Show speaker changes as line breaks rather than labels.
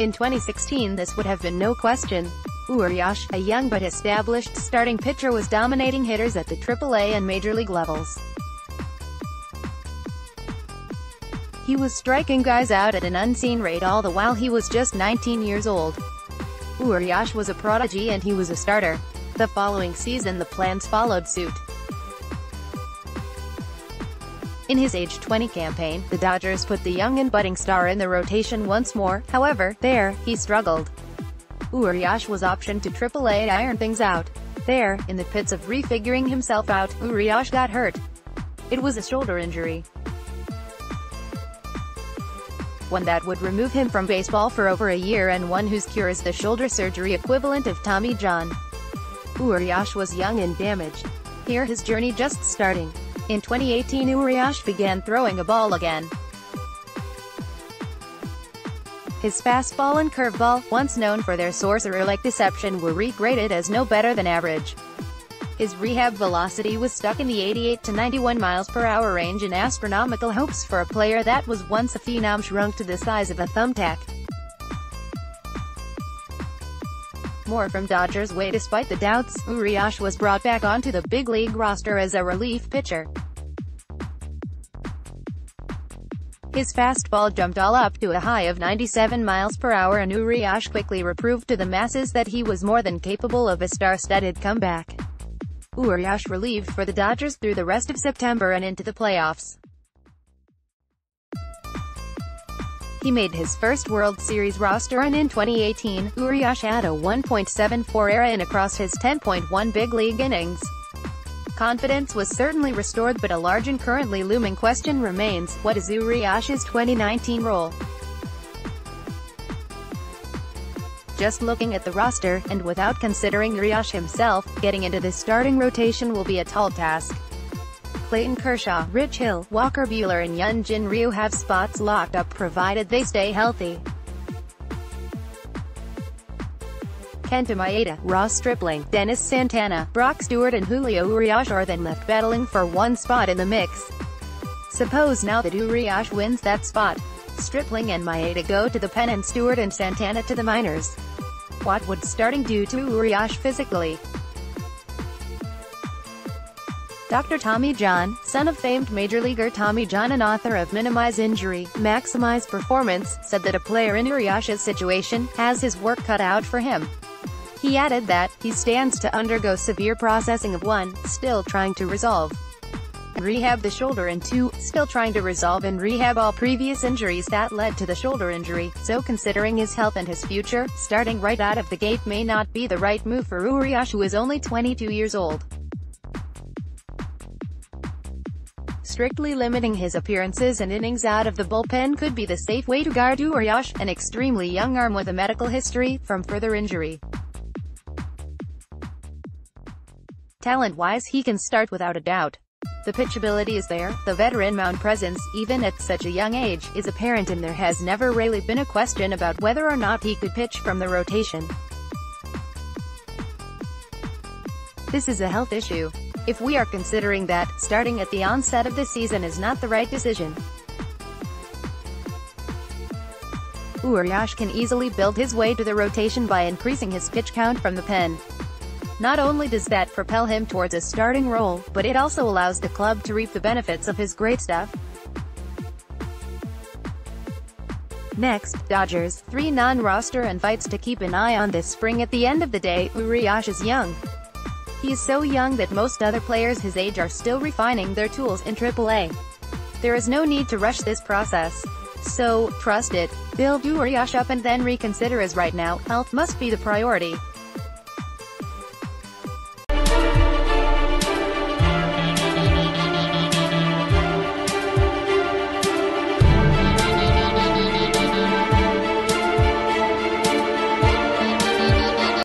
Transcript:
In 2016 this would have been no question. Urias, a young but established starting pitcher, was dominating hitters at the AAA and Major League levels. He was striking guys out at an unseen rate all the while he was just 19 years old. Urias was a prodigy and he was a starter. The following season the plans followed suit. In his age 20 campaign, the Dodgers put the young and budding star in the rotation once more. However, there, he struggled. Urias was optioned to AAA to iron things out. There, in the pits of refiguring himself out, Urias got hurt. It was a shoulder injury, one that would remove him from baseball for over a year and one whose cure is the shoulder surgery equivalent of Tommy John. Urias was young and damaged. Here his journey just starting. In 2018 Urias began throwing a ball again. His fastball and curveball, once known for their sorcerer-like deception, were regraded as no better than average. His rehab velocity was stuck in the 88 to 91 miles per hour range, in astronomical hopes for a player that was once a phenom shrunk to the size of a thumbtack. More from Dodgers way. Despite the doubts, Urias was brought back onto the big league roster as a relief pitcher. His fastball jumped all up to a high of 97 miles per hour, and Urias quickly proved to the masses that he was more than capable of a star-studded comeback. Urias relieved for the Dodgers through the rest of September and into the playoffs. He made his first World Series roster, and in 2018, Urias had a 1.74 ERA in across his 10.1 big league innings. Confidence was certainly restored, but a large and currently looming question remains: what is Urias' 2019 role? Just looking at the roster, and without considering Urias himself, getting into the starting rotation will be a tall task. Clayton Kershaw, Rich Hill, Walker Buehler and Hyun-Jin Ryu have spots locked up provided they stay healthy. Kenta Maeda, Ross Stripling, Dennis Santana, Brock Stewart and Julio Urias are then left battling for one spot in the mix. Suppose now that Urias wins that spot, Stripling and Maeda go to the pen and Stewart and Santana to the minors. What would starting do to Urias physically? Dr. Tommy John, son of famed Major Leaguer Tommy John and author of Minimize Injury, Maximize Performance, said that a player in Urias' situation has his work cut out for him. He added that he stands to undergo severe processing of 1, still trying to resolve and rehab the shoulder, and 2, still trying to resolve and rehab all previous injuries that led to the shoulder injury. So considering his health and his future, starting right out of the gate may not be the right move for Urias, who is only 22 years old. Strictly limiting his appearances and innings out of the bullpen could be the safe way to guard Urias, an extremely young arm with a medical history, from further injury. Talent-wise he can start without a doubt. The pitchability is there, the veteran mound presence, even at such a young age, is apparent, and there has never really been a question about whether or not he could pitch from the rotation. This is a health issue. If we are considering that, starting at the onset of the season is not the right decision. Urias can easily build his way to the rotation by increasing his pitch count from the pen. Not only does that propel him towards a starting role, but it also allows the club to reap the benefits of his great stuff. Next, Dodgers, 3 non-roster invites to keep an eye on this spring. At the end of the day, Urias is young. He is so young that most other players his age are still refining their tools in AAA. There is no need to rush this process. So, trust it. Build Urias up and then reconsider, as right now, health must be the priority.